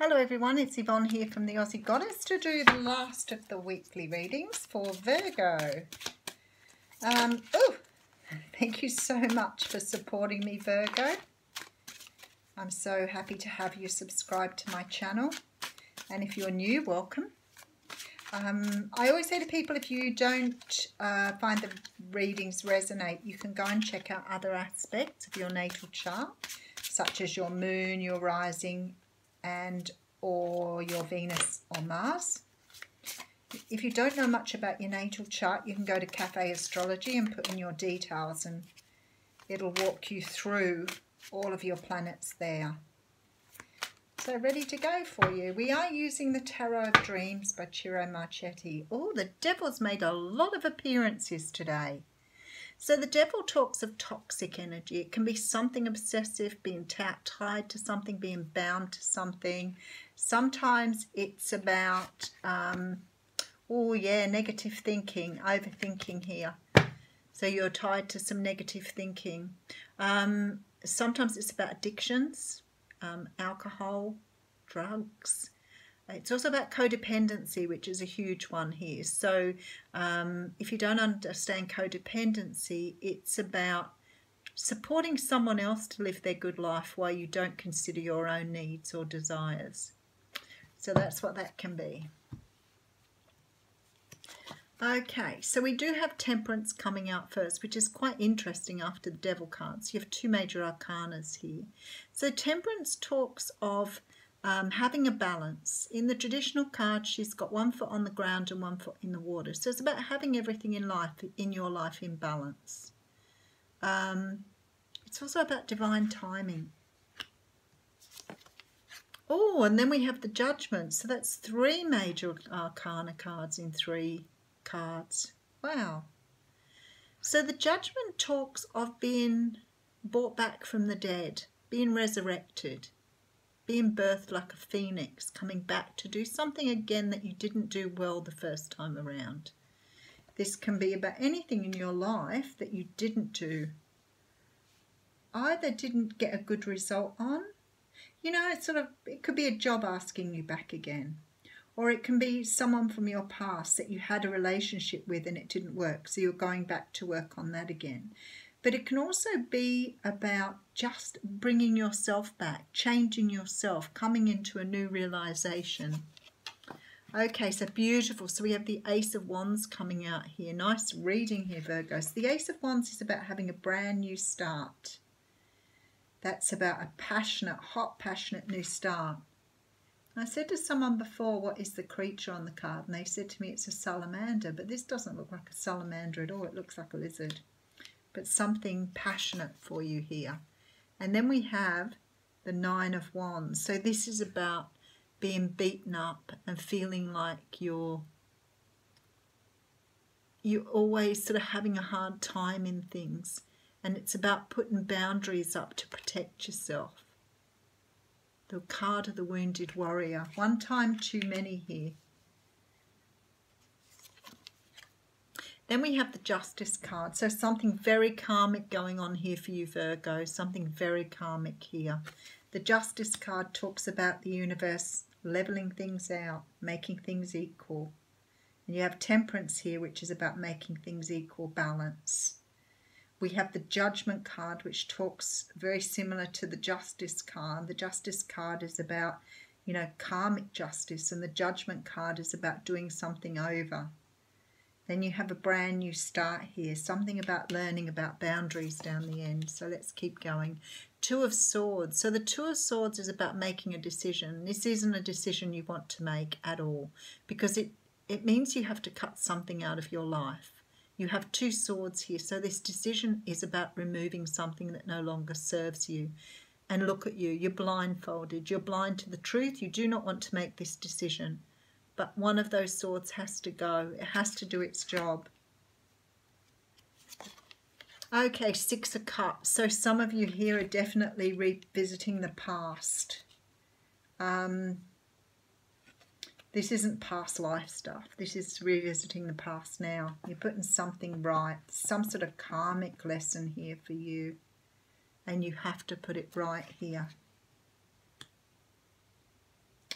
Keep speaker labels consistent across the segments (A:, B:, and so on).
A: Hello everyone, it's Yvonne here from the Aussie Goddess to do the last of the weekly readings for Virgo. Thank you so much for supporting me, Virgo. I'm so happy to have you subscribe to my channel, and if you're new, welcome. I always say to people, if you don't find the readings resonate, you can go and check out other aspects of your natal chart, such as your moon, your rising, or your Venus or Mars. If you don't know much about your natal chart, you can go to Cafe Astrology and put in your details, and it'll walk you through all of your planets there. So ready to go for you. We are using the Tarot of Dreams by Ciro Marchetti. Oh, the Devil's made a lot of appearances today. So the Devil talks of toxic energy. It can be something obsessive, being tied to something, being bound to something. Sometimes it's about, negative thinking, overthinking here. So you're tied to some negative thinking. Sometimes it's about addictions, alcohol, drugs. It's also about codependency, which is a huge one here. So if you don't understand codependency, it's about supporting someone else to live their good life while you don't consider your own needs or desires. So that's what that can be. Okay, so we do have Temperance coming out first, which is quite interesting after the Devil cards. You have two major arcanas here. So Temperance talks of having a balance. In the traditional card, she's got one foot on the ground and one foot in the water. So it's about having everything in your life in balance. It's also about divine timing. Oh, and then we have the Judgment. So that's three major arcana cards in three cards. Wow. So the Judgment talks of being brought back from the dead, being resurrected, being birthed like a phoenix, coming back to do something again that you didn't do well the first time around. This can be about anything in your life that you didn't do, either didn't get a good result on. You know, it could be a job asking you back again, or it can be someone from your past that you had a relationship with and it didn't work, so you're going back to work on that again. But it can also be about just bringing yourself back, changing yourself, coming into a new realization. Okay, so beautiful. So we have the Ace of Wands coming out here. Nice reading here, Virgo. So the Ace of Wands is about having a brand new start. That's about a passionate, hot, passionate new start. I said to someone before, what is the creature on the card? And they said to me, it's a salamander. But this doesn't look like a salamander at all. It looks like a lizard. But something passionate for you here. And then we have the Nine of Wands. So this is about being beaten up and feeling like you're always sort of having a hard time in things. And it's about putting boundaries up to protect yourself. The card of the Wounded Warrior. One time too many here. Then we have the Justice card. So something very karmic going on here for you, Virgo. Something very karmic here. The Justice card talks about the universe leveling things out, making things equal. And you have Temperance here, which is about making things equal, balance. We have the Judgment card, which talks very similar to the Justice card. The Justice card is about, you know, karmic justice, and the Judgment card is about doing something over. Then you have a brand new start here, something about learning about boundaries down the end. So let's keep going. Two of Swords. So the Two of Swords is about making a decision. This isn't a decision you want to make at all, because it means you have to cut something out of your life. You have two swords here. So this decision is about removing something that no longer serves you. And look at you. You're blindfolded. You're blind to the truth. You do not want to make this decision. But one of those swords has to go. It has to do its job. Okay, Six of Cups. So some of you here are definitely revisiting the past. This isn't past life stuff. This is revisiting the past now. You're putting something right. Some sort of karmic lesson here for you. And you have to put it right here.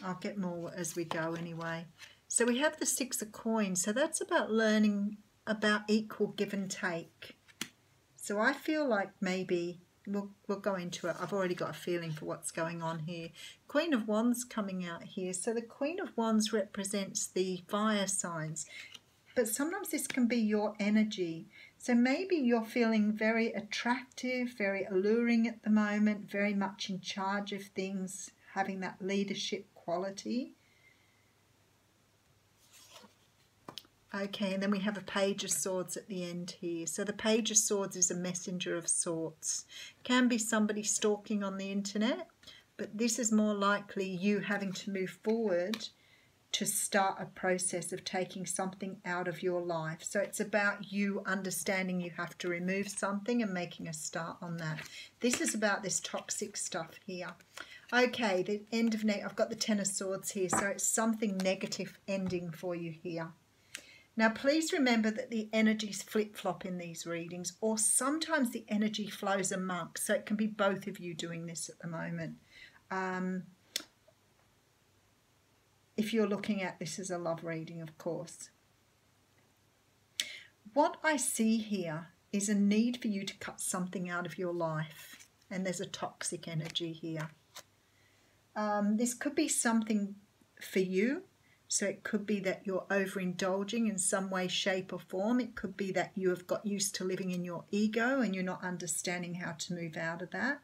A: I'll get more as we go anyway. So we have the Six of Coins. So that's about learning about equal give and take. So I feel like maybe we'll go into it. I've already got a feeling for what's going on here. Queen of Wands coming out here. So the Queen of Wands represents the fire signs. But sometimes this can be your energy. So maybe you're feeling very attractive, very alluring at the moment, very much in charge of things, having that leadership quality. Okay, and then we have a Page of Swords at the end here. So the Page of Swords is a messenger of sorts. Can be somebody stalking on the internet, but this is more likely you having to move forward to start a process of taking something out of your life. So it's about you understanding you have to remove something and making a start on that. This is about this toxic stuff here. Okay, the end of I've got the Ten of Swords here, so it's something negative ending for you here. Now, please remember that the energies flip-flop in these readings, or sometimes the energy flows amongst, so it can be both of you doing this at the moment. If you're looking at this as a love reading, of course. What I see here is a need for you to cut something out of your life, and there's a toxic energy here. This could be something for you. So it could be that you're overindulging in some way, shape or form. It could be that you have got used to living in your ego and you're not understanding how to move out of that.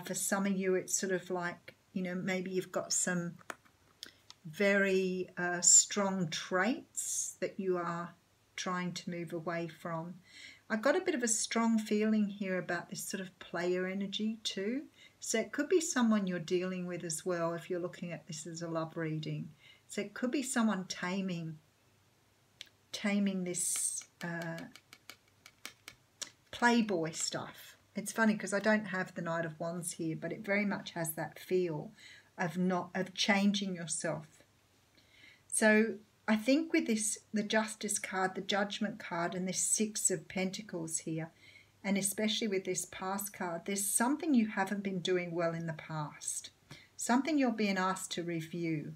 A: For some of you, it's sort of like, you know, maybe you've got some very strong traits that you are trying to move away from. I got a bit of a strong feeling here about this sort of player energy too. So it could be someone you're dealing with as well if you're looking at this as a love reading. So it could be someone taming this playboy stuff. It's funny because I don't have the Knight of Wands here, but it very much has that feel of changing yourself. So I think with this, the Justice card, the Judgment card, and this Six of Pentacles here, and especially with this Past card, there's something you haven't been doing well in the past. Something you're being asked to review.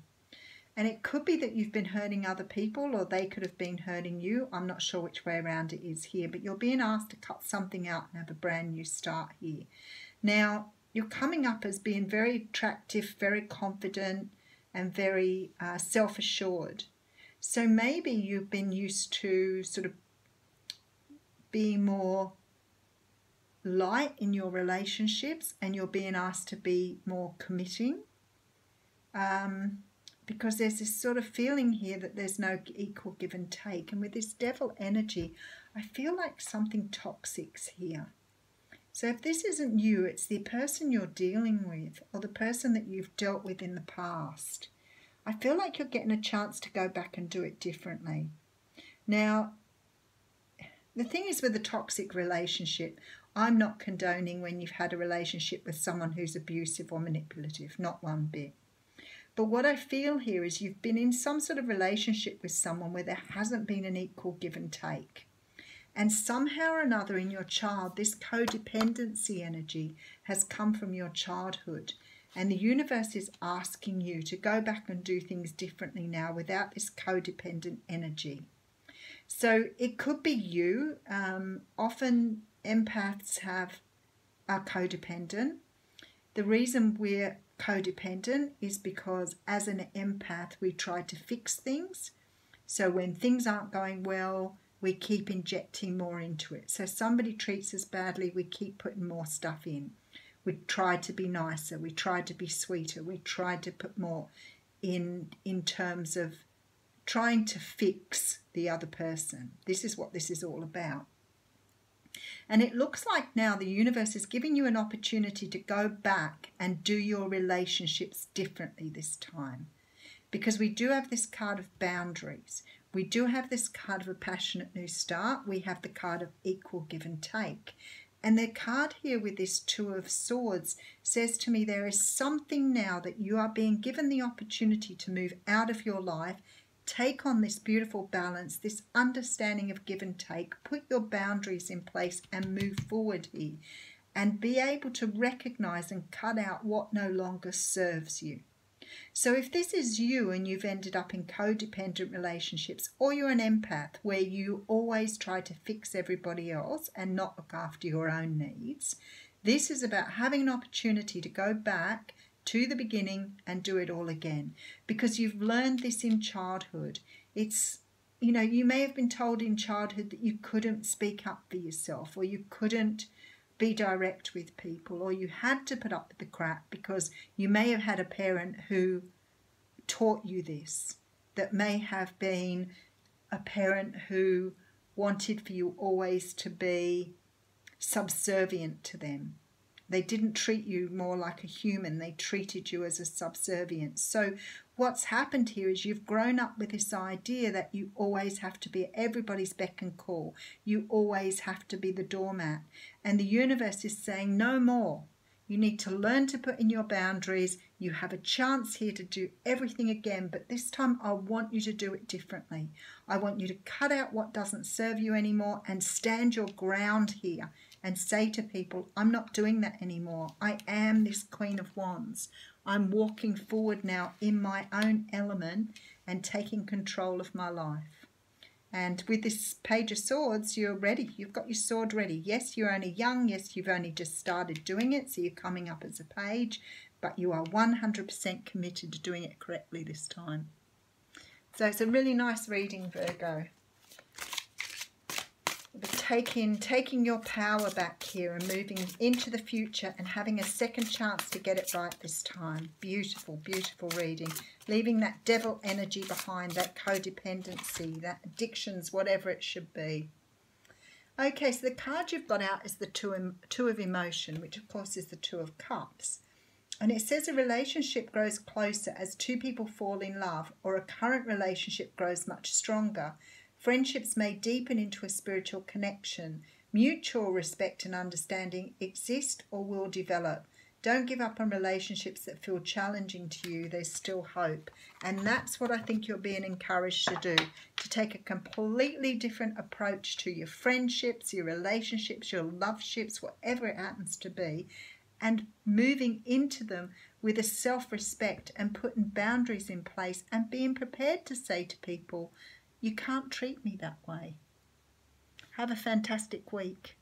A: And it could be that you've been hurting other people, or they could have been hurting you. I'm not sure which way around it is here, but you're being asked to cut something out and have a brand new start here. Now, you're coming up as being very attractive, very confident, and very self-assured. So maybe you've been used to sort of being more light in your relationships, and you're being asked to be more committing. Because there's this sort of feeling here that there's no equal give and take. And with this Devil energy, I feel like something toxic's here. So if this isn't you, it's the person you're dealing with, or the person that you've dealt with in the past. I feel like you're getting a chance to go back and do it differently. Now, the thing is with a toxic relationship, I'm not condoning when you've had a relationship with someone who's abusive or manipulative, not one bit. But what I feel here is you've been in some sort of relationship with someone where there hasn't been an equal give and take. And somehow or another in your child, this codependency energy has come from your childhood. And the universe is asking you to go back and do things differently now without this codependent energy. So it could be you. Often empaths are codependent. The reason we're codependent is because as an empath we try to fix things. So when things aren't going well, we keep injecting more into it. So somebody treats us badly, we keep putting more stuff in. We try to be nicer, we try to be sweeter, we try to put more in terms of trying to fix the other person. This is what this is all about. And it looks like now the universe is giving you an opportunity to go back and do your relationships differently this time. Because we do have this card of boundaries. We do have this card of a passionate new start. We have the card of equal give and take. And the card here with this Two of Swords says to me there is something now that you are being given the opportunity to move out of your life, take on this beautiful balance, this understanding of give and take, put your boundaries in place and move forward here, and be able to recognize and cut out what no longer serves you. So if this is you and you've ended up in codependent relationships, or you're an empath where you always try to fix everybody else and not look after your own needs, this is about having an opportunity to go back to the beginning and do it all again, because you've learned this in childhood. It's, you know, you may have been told in childhood that you couldn't speak up for yourself, or you couldn't be direct with people, or you had to put up with the crap because you may have had a parent who taught you this, that may have been a parent who wanted for you always to be subservient to them. They didn't treat you more like a human, they treated you as a subservient. So what's happened here is you've grown up with this idea that you always have to be at everybody's beck and call. You always have to be the doormat. And the universe is saying no more. You need to learn to put in your boundaries. You have a chance here to do everything again, but this time I want you to do it differently. I want you to cut out what doesn't serve you anymore and stand your ground here and say to people, I'm not doing that anymore. I am this Queen of Wands. I'm walking forward now in my own element and taking control of my life. And with this Page of Swords, you're ready. You've got your sword ready. Yes, you're only young. Yes, you've only just started doing it, so you're coming up as a page, but you are 100% committed to doing it correctly this time. So it's a really nice reading, Virgo. But taking your power back here and moving into the future and having a second chance to get it right this time. Beautiful, beautiful reading. Leaving that devil energy behind, that codependency, that addictions, whatever it should be. Okay, so the card you've got out is the two of emotion, which of course is the Two of Cups. And it says a relationship grows closer as two people fall in love, or a current relationship grows much stronger. Friendships may deepen into a spiritual connection. Mutual respect and understanding exist or will develop. Don't give up on relationships that feel challenging to you. There's still hope. And that's what I think you're being encouraged to do, to take a completely different approach to your friendships, your relationships, your loveships, whatever it happens to be, and moving into them with a self-respect and putting boundaries in place and being prepared to say to people, you can't treat me that way. Have a fantastic week.